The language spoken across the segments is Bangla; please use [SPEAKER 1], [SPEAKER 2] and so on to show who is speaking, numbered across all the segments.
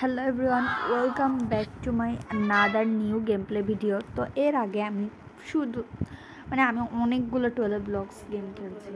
[SPEAKER 1] Hello everyone, welcome back to my another new game play video. তো এর আগে আমি শুধু আমি অনেকগুলো 12 ব্লকস গেম খেলছি।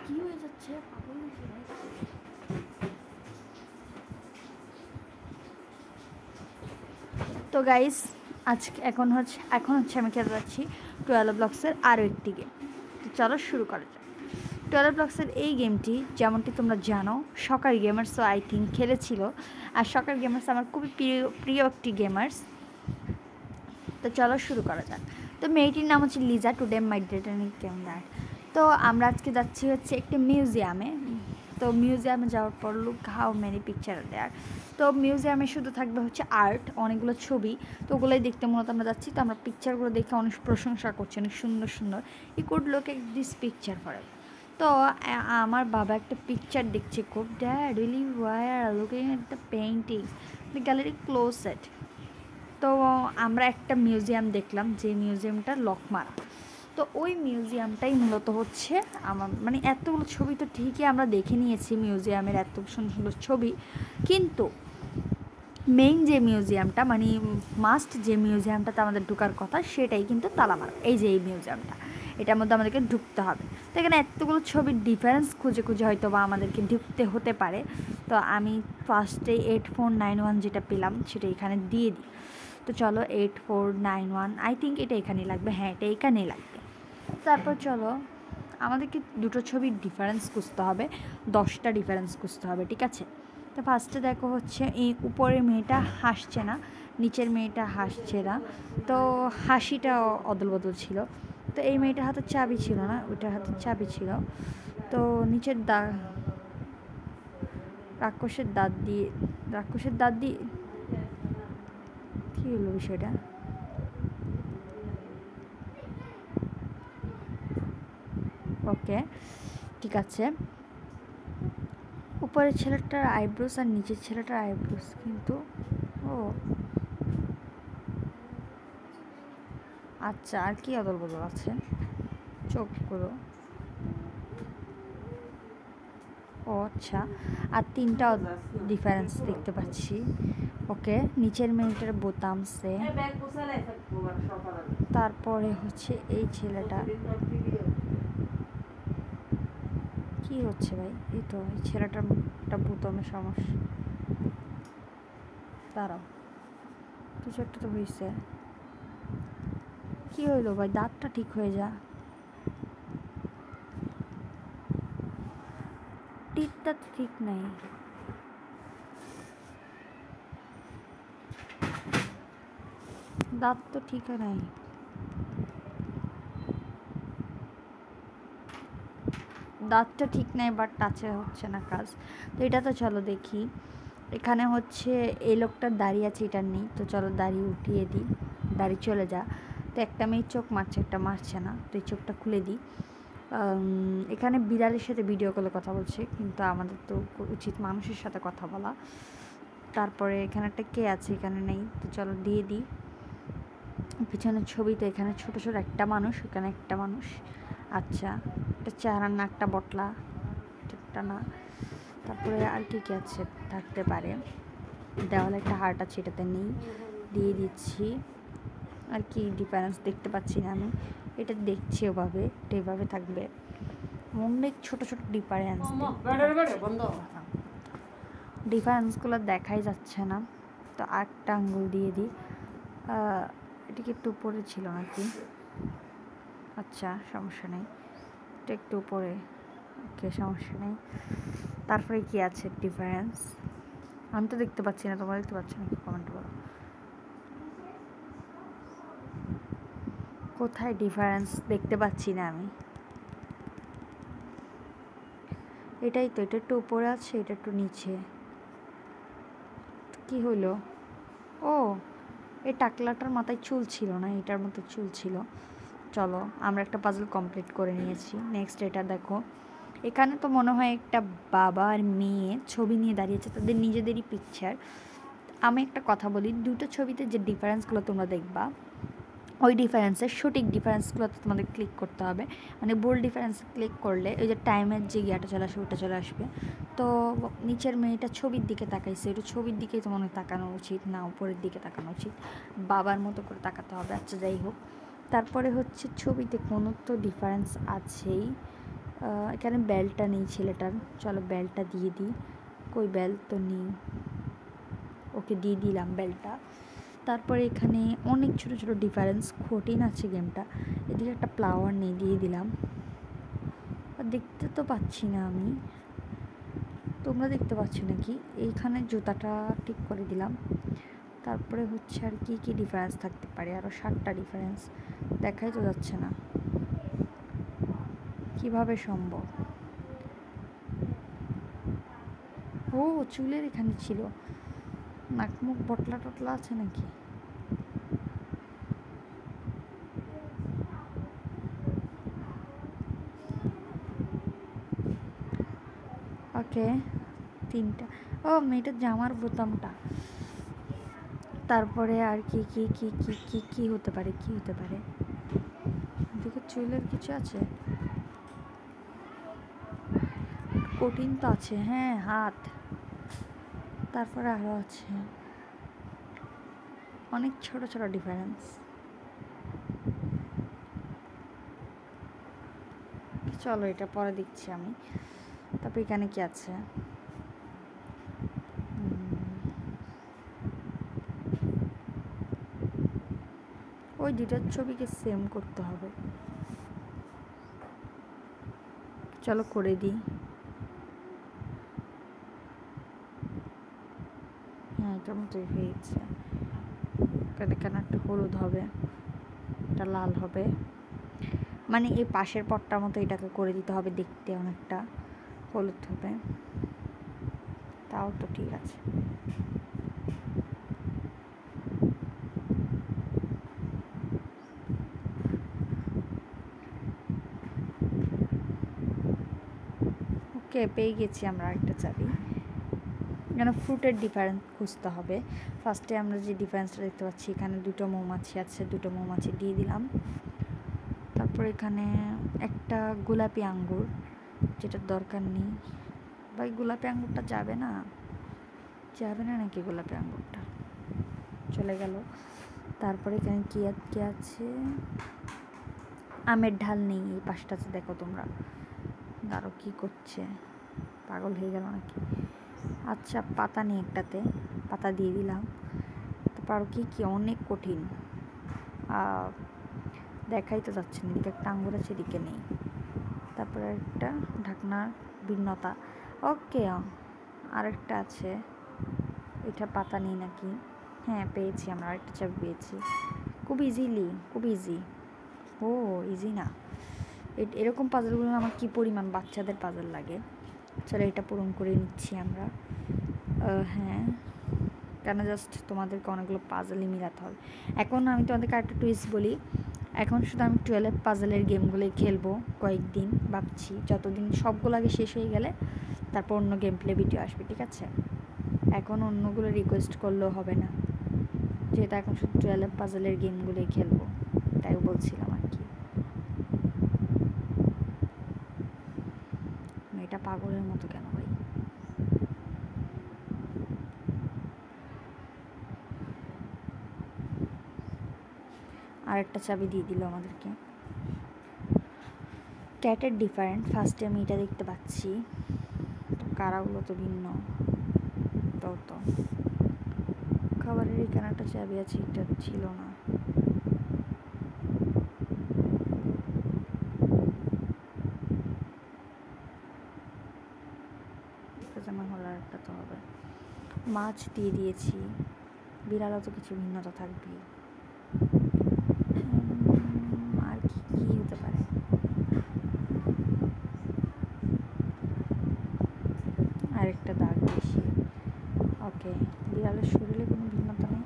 [SPEAKER 1] কি হয়ে যাচ্ছে পাগল নাকি ভাই? তো গাইস, আজকে এখন হচ্ছে আমি খেলতে যাচ্ছি 12 ব্লকসের আরও একটি গেম। তো চলো শুরু করা যাক। 12 ব্লকসের এই গেমটি যেমনটি তোমরা জানো, সকার গেমার্সও আই থিঙ্ক খেলেছিল। আর সকার গেমার্স আমার খুবই প্রিয় একটি গেমার্স। তো চলো শুরু করা যাক। তো মেয়েটির নাম হচ্ছে লিজা। টুডে মাই ডেটানিক ক্যামেরা। তো আমরা আজকে যাচ্ছি হচ্ছে একটি মিউজিয়ামে। তো মিউজিয়ামে যাওয়ার পর লুক হাউ মেনি পিকচার দেয়ার। তো মিউজিয়ামে শুধু থাকবে হচ্ছে আর্ট, অনেকগুলো ছবি। তো ওগুলোই দেখতে মূলত আমরা যাচ্ছি। তো আমরা পিকচারগুলো দেখে অনেক প্রশংসা করছি, অনেক সুন্দর সুন্দর। I could look at this picture for. তো আমার বাবা একটা পিকচার দেখছে খুব, dad really why are looking at the painting, the gallery close it. তো আমরা একটা মিউজিয়াম দেখলাম, যে মিউজিয়ামটা লকমারা। তো ওই মিউজিয়ামটাই মূলত হচ্ছে আমার এতগুলো ছবি তো ঠিকই আমরা দেখে নিয়েছি, মিউজিয়ামের এত সুন্দর সুন্দর ছবি, কিন্তু মেইন যে মিউজিয়ামটা মাস্ট যে মিউজিয়ামটাতে আমাদের ঢোকার কথা সেটাই কিন্তু তালামারা। এই যে এই মিউজিয়ামটা, এটার মধ্যে আমাদেরকে ঢুকতে হবে। তো এখানে এতগুলো ছবির ডিফারেন্স খুঁজে খুঁজে হয়তো বা আমাদেরকে ঢুকতে হতে পারে। তো আমি ফার্স্টে 8491 যেটা পেলাম সেটা এখানে দিয়ে দিই। তো চলো 8491, আই থিঙ্ক এটা এখানেই লাগবে। হ্যাঁ, এটা এখানেই লাগবে। তারপর চলো আমাদেরকে দুটো ছবির ডিফারেন্স খুঁজতে হবে, 10টা ডিফারেন্স খুঁজতে হবে, ঠিক আছে? তো ফার্স্টে দেখো হচ্ছে এই উপরের মেয়েটা হাসছে না, নিচের মেয়েটা হাসছে না। তো হাসিটা অদল বদল ছিল। তো এই মেয়েটার হাতে চাবি ছিল না, ওইটার হাতে চাবি ছিল। তো নিচের রাক্ষসের দাঁত দিয়ে কী হলো বিষয়টা? ওকে, ঠিক আছে। উপরের ছেলেটার আইব্রোস আর নিচের ছেলেটার আইব্রোস কিন্তু ও আচ্ছা, আর কি অদল বদল আছে? চোখগুলো, ও আচ্ছা। আর 3টা ডিফারেন্স দেখতে পাচ্ছি। ওকে, নিচের মেয়েটার বোতাম সে, তারপরে হচ্ছে এই ছেলেটা কি হচ্ছে ভাই? এই তো এই ছেলেটার একটা বোতামের সমস্যা। দাঁড়াও, কিছু একটা তো হয়েছে। কি হইলো ভাই? দাঁতটা ঠিক হয়ে যা। টিপটা তো ঠিক নাই। দাঁত তো ঠিক নাই। দাঁতটা ঠিক নাই, বাট টাচে হচ্ছে না কাজ। তো এটা তো চলো দেখি। এখানে হচ্ছে এই লোকটার দাড়ি আছে, এটার নেই। তো চলো দাড়ি উঠিয়ে দিই, দাড়ি চলে যা। তো একটা মেয়ে চোখ মারছে, একটা মারছে না। তো এই চোখটা খুলে দিই। এখানে বিড়ালের সাথে ভিডিও কলে কথা বলছে, কিন্তু আমাদের তো উচিত মানুষের সাথে কথা বলা। তারপরে এখানে একটা কে আছে, এখানে নেই। তো চলো দিয়ে দিই। পিছনের ছবিতে এখানে ছোট ছোট একটা মানুষ, এখানে একটা মানুষ। আচ্ছা, একটা চেহারার না, একটা বটলা, একটা না। তারপরে আর কি কি আছে থাকতে পারে? দেওয়ালে একটা হার্ট আছে, এটাতে নেই, দিয়ে দিচ্ছি। আর কি ডিফারেন্স দেখতে পাচ্ছি না আমি, এটা দেখছি ওভাবে, এটা এভাবে থাকবে। অনেক ছোট ছোট ডিফারেন্সগুলো দেখাই যাচ্ছে না। তো একটা আঙ্গুল দিয়ে দিই। এটা কি একটু উপরে ছিল নাকি? আচ্ছা, সমস্যা নেই, এটা একটু উপরে। ওকে, সমস্যা নেই। তারপরে কি আছে ডিফারেন্স? আমি তো দেখতে পাচ্ছি না, তোমরা দেখতে পাচ্ছ নাকি? কমেন্ট করো। কোথায় ডিফারেন্স দেখতে পাচ্ছি না আমি? এটাই তো, এটা একটু উপরে আছে, এটা একটু নিচে। কি হলো? ও, এই টাকলাটার মাথায় চুল ছিল না, এটার মতো চুল ছিল। চলো আমরা একটা পাজল কমপ্লিট করে নিয়েছি। নেক্সট এটা দেখো, এখানে তো মনে হয় একটা বাবা আর মেয়ে ছবি নিয়ে দাঁড়িয়েছে, তাদের নিজেদেরই পিকচার। আমি একটা কথা বলি, দুটো ছবিতে যে ডিফারেন্সগুলো তোমরা দেখবা, ওই ডিফারেন্সের সঠিক ডিফারেন্সগুলোতে তোমাদের ক্লিক করতে হবে। মানে বোল্ড ডিফারেন্স ক্লিক করলে ওই যে টাইমের যে ইয়াটা চলে আসবে ওটা চলে আসবে। তো নিচের মেয়েটা ছবির দিকে তাকাইছে, ওটা ছবির দিকেই তো মনে তাকানো উচিত না, উপরের দিকে তাকানো উচিত, বাবার মতো করে তাকাতে হবে। আচ্ছা যাই হোক, তারপরে হচ্ছে ছবিতে কোনো তো ডিফারেন্স আছেই। এখানে বেলটা নেই ছেলেটার, চলো বেলটা দিয়ে দিই। কই বেল তো নেই, ওকে দিয়ে দিলাম বেলটা। তারপরে এখানে অনেক ছোটো ছোটো ডিফারেন্স, কঠিন আছে গেমটা। এদিকে একটা ফ্লাওয়ার নেই, দিয়ে দিলাম। আর দেখতে তো পাচ্ছি না আমি, তোমরা দেখতে পাচ্ছ নাকি? এইখানে জুতাটা ঠিক করে দিলাম। তারপরে হচ্ছে আর কি কি ডিফারেন্স থাকতে পারে, আরও 7টা ডিফারেন্স দেখাই তো যাচ্ছে না, কিভাবে সম্ভব? ও চুলের এখানে ছিল, নাক মুখ বটলা টটলা আছে নাকি? ওকে 3টা। ও মেয়েটার জামার বোতামটা। তারপরে আর কি কি কি কি কি কি হতে পারে, কি হতে পারে? এদিকে চুলের কিছু আছে, কঠিন তো আছে, হ্যাঁ হাত। তারপরে আরও আছে অনেক ছোট ছোট ডিফারেন্স। চলো এটা পরে দেখছি আমি। তারপর এখানে কি আছে, ওই দুটার ছবিকে সেম করতে হবে। চলো করে দিই। হ্যাঁ এটার মতোই হয়েছে। এখানে একটা হলুদ হবে, এটা লাল হবে, মানে এই পাশের পটটার মতো এটাকে করে দিতে হবে, দেখতে অনেকটা হলুদ হবে। তাও তো ঠিক আছে। ওকে পেয়ে গেছি আমরা একটা চাবি। এখানে ফ্রুটের ডিফারেন্স খুঁজতে হবে। ফার্স্টে আমরা যে ডিফারেন্সটা দেখতে পাচ্ছি, এখানে 2টো মৌমাছি আছে, 2টো মৌমাছি দিয়ে দিলাম। তারপর এখানে একটা গোলাপি আঙ্গুর, যেটার দরকার নেই। ভাই গোলাপি আঙ্গুরটা যাবে না, যাবে না নাকি গোলাপি আঙ্গুরটা? চলে গেল। তারপরে এখানে কি আছে, আমের ঢাল নেই এই পাশটাতে, দেখো তোমরা। আরও কী করছে, পাগল হয়ে গেল নাকি? আচ্ছা পাতা নেই একটাতে, পাতা দিয়ে দিলাম। তারপর আরও কী কী, অনেক কঠিন, দেখাই তো যাচ্ছে না। এদিকে একটা আঙ্গুর আছে, এদিকে নেই। তারপরে একটা ঢাকনার ভিন্নতা, ওকে আরেকটা আছে, এটা পাতা নেই নাকি? হ্যাঁ পেয়েছি আমরা, আরেকটা চাবি পেয়েছি, খুব ইজিলি, খুব ইজি। ও ইজি না, এরকম পাজলগুলো আমার কি পরিমাণ বাচ্চাদের পাজল লাগে। চলো এটা পূরণ করে নিচ্ছি আমরা। হ্যাঁ কেন, জাস্ট তোমাদেরকে অনেকগুলো পাজলই মিলাতে হবে। এখন আমি তোমাদেরকে আরেকটা টুইস্ট বলি, এখন শুধু আমি 12 পাজলের গেমগুলোই খেলবো কয়েকদিন, ভাবছি যতদিন সবগুলো আগে শেষ হয়ে গেলে তারপর অন্য গেম প্লে ভিডিও আসবে, ঠিক আছে? এখন অন্যগুলো রিকোয়েস্ট করলেও হবে না, যেহেতু এখন শুধু 12 পাজলের গেমগুলোই খেলবো, তাই বলছিলাম আর কি। মেয়েটা পাগলের মতো কেন ভাই? আরেকটা চাবি দিয়ে দিল আমাদেরকে। ক্যাটের ডিফারেন্ট, ফার্স্টে আমি এটা দেখতে পাচ্ছি, কারাগুলো তো ভিন্ন। তো খাবারের এখানে একটা চাবি আছে, এটা ছিল না। একটা তো হবে, মাছ দিয়ে দিয়েছি, বিড়ালও তো কিছু ভিন্নতা থাকবেই। আর কি কি হতে পারে, আরেকটা দাগ বেশি। ওকে বিড়ালের শরীরে কোনো ভিন্নতা নেই।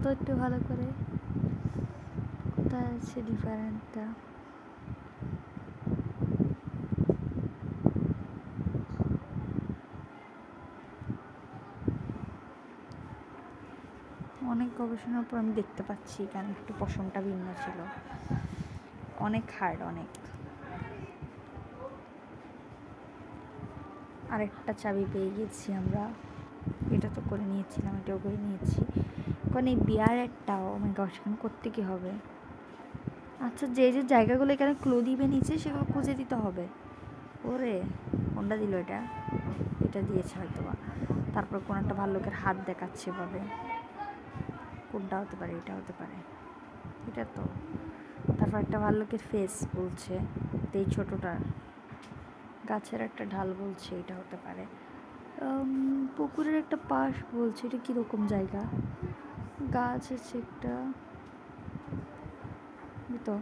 [SPEAKER 1] তো একটু ভালো করে, কোথায় আছে ডিফারেন্টটা? অনেক গবেষণার পর আমি দেখতে পাচ্ছি কেন একটু পশমটা ভিন্ন ছিল, অনেক হার্ড, অনেক। আরেকটা চাবি পেয়ে গেছি আমরা, এটা তো করে নিয়েছিলাম, এটাও করে নিয়েছি। কারণ এই বিয়ারেরটাও আমার গস এখানে করতে কী হবে? আচ্ছা, যে যে জায়গাগুলো এখানে ক্লো দিবে নিচে সেগুলো খুঁজে দিতে হবে। ওরে কোনটা দিল? এটা এটা দিয়েছে হয়তো বা। তারপর কোন একটা ভাল্লুকের হাত দেখাচ্ছে ভাবে, কোনটা হতে পারে? এটা হতে পারে, এটা তো। তারপর একটা ভাল্লুকের ফেস বলছে, এই ছোটোটার গাছের একটা ঢাল বলছে, এটা হতে পারে। পুকুরের একটা পাশ বলছে, এটা কীরকম জায়গা? গাছ আছে একটা, তো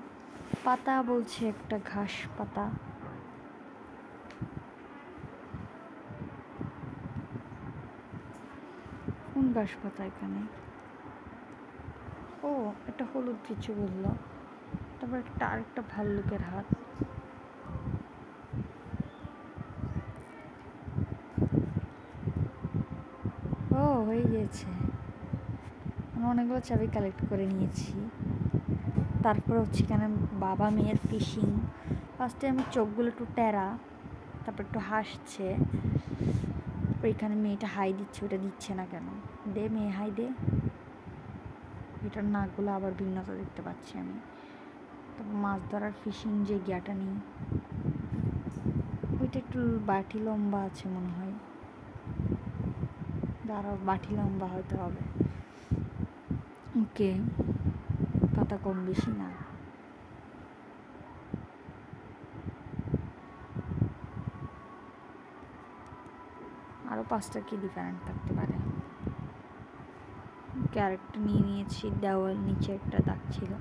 [SPEAKER 1] পাতা বলছে একটা, ঘাস পাতা। কোন ঘাস পাতা এখানে? ও, এটা হলুদ কিছু বললো। তারপর একটা আরেকটা ভাল্লুকের হাত। ও, হয়ে গিয়েছে। আমি অনেকগুলো চাবি কালেক্ট করে নিয়েছি। তারপর হচ্ছে এখানে বাবা মেয়ের ফিশিং। ফার্স্টে আমি চোখগুলো একটু টেরা, তারপর একটু হাসছে। এখানে মেয়েটা হাই দিচ্ছে, ওটা দিচ্ছে না কেন? দে মেয়ে, হাই দে। এটার নাকগুলো আবার ভিন্নতা দেখতে পাচ্ছি আমি। তারপর মাছ ধরার ফিশিং যে গিয়াটা নেই, ওইটা একটু বাটি লম্বা আছে মনে হয়। দাঁড়াও, বাটি লম্বা হয়তো হবে। ওকে, পাতা কম বেশি না। আরও 5টা কি ডিফারেন্ট থাকতে পারে? ক্যারেক্টার নিয়ে নিয়েছি, দেওয়াল নিচে একটা দাগ ছিল।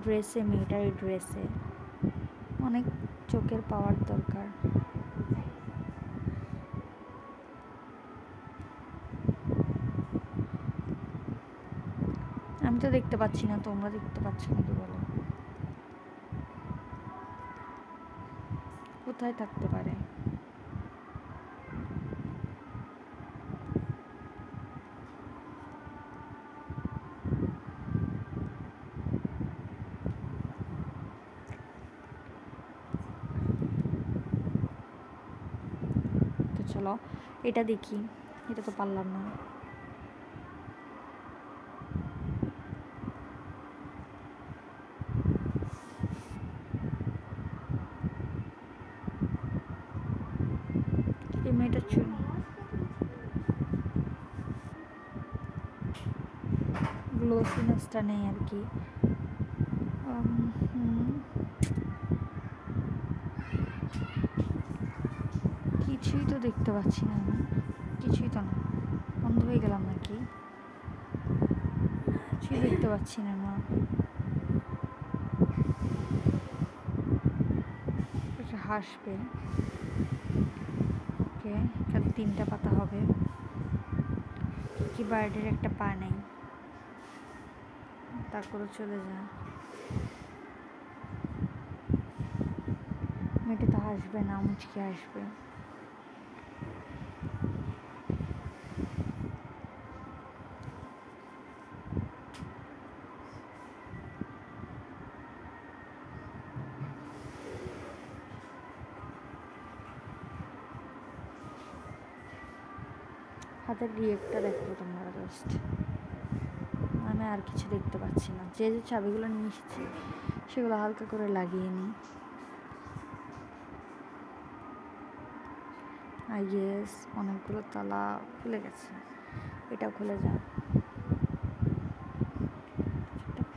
[SPEAKER 1] ড্রেসে, মেয়েটার এই ড্রেসে অনেক চোখের পাওয়ার দরকার। আমি তো দেখতে পাচ্ছি না, তোমরা দেখতে পাচ্ছ নাকি বলো? কোথায় থাকতে পারে? তো চলো এটা দেখি, এটা তো পারলাম না। এই মেয়েটা চুল গ্লোসিনেসটা নেই আর কি। কিছুই তো দেখতে পাচ্ছি না আমি, কিছুই তো না। বন্ধ হয়ে গেলাম নাকি? কিছুই দেখতে পাচ্ছি না মা। এটা হাসবে। ওকে, এখানে 3টা পাতা হবে। কি বার্ডের একটা পা নেই, তারপরে চলে যা। মেয়েটা তো হাসবে না, মুচকি আসবে। হাতের রিয়েক্টটা দেখো তোমরা জাস্ট, আমি আর কিছু দেখতে পাচ্ছি না। যে যে চাবিগুলো নিয়ে এসেছি সেগুলো হালকা করে লাগিয়ে নিই। আই গেস অনেকগুলো তালা খুলে গেছে, এটা খুলে যা।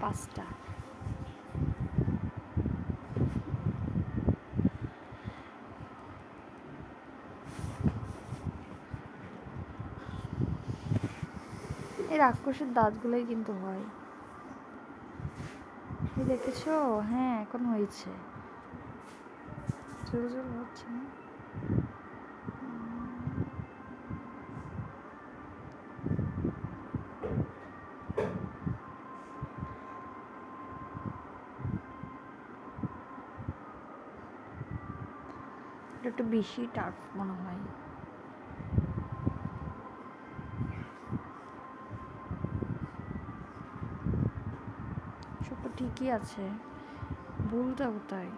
[SPEAKER 1] 5টা। এই রাক্ষসের দাঁতগুলোই কিন্তু হয়, দেখেছো? হ্যাঁ, এখন হয়েছে, জোরে জোরে হচ্ছে না। এটা একটু বেশি টাফ মনে হয়। সব তো ঠিকই আছে, ভুলটা কোথায়?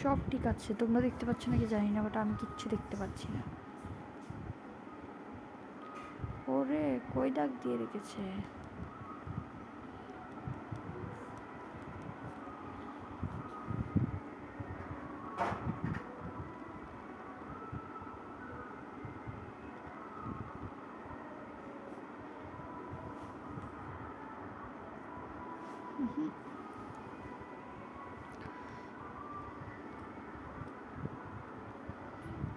[SPEAKER 1] সব ঠিক আছে, তোমরা দেখতে পাচ্ছ নাকি জানি না, বাট আমি কিচ্ছু দেখতে পাচ্ছি না। ওরে কই দাগ দিয়ে রেখেছে?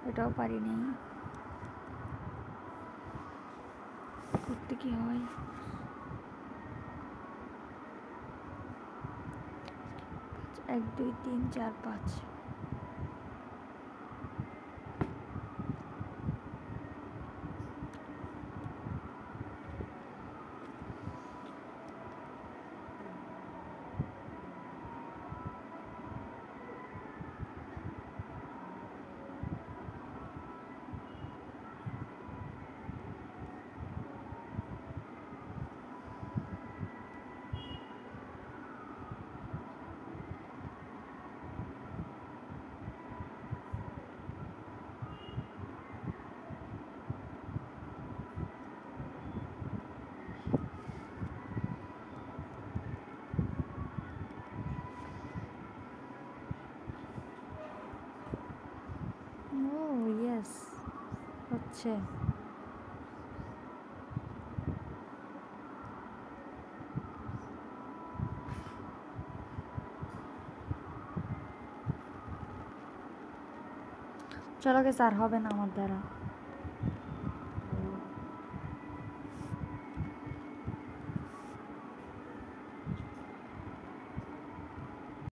[SPEAKER 1] এটাও পারিনি, করতে কি হয়? 1 2 3 4 5। ও ইয়েস, হচ্ছে। চলো গেছে, আর হবে না আমার দ্বারা।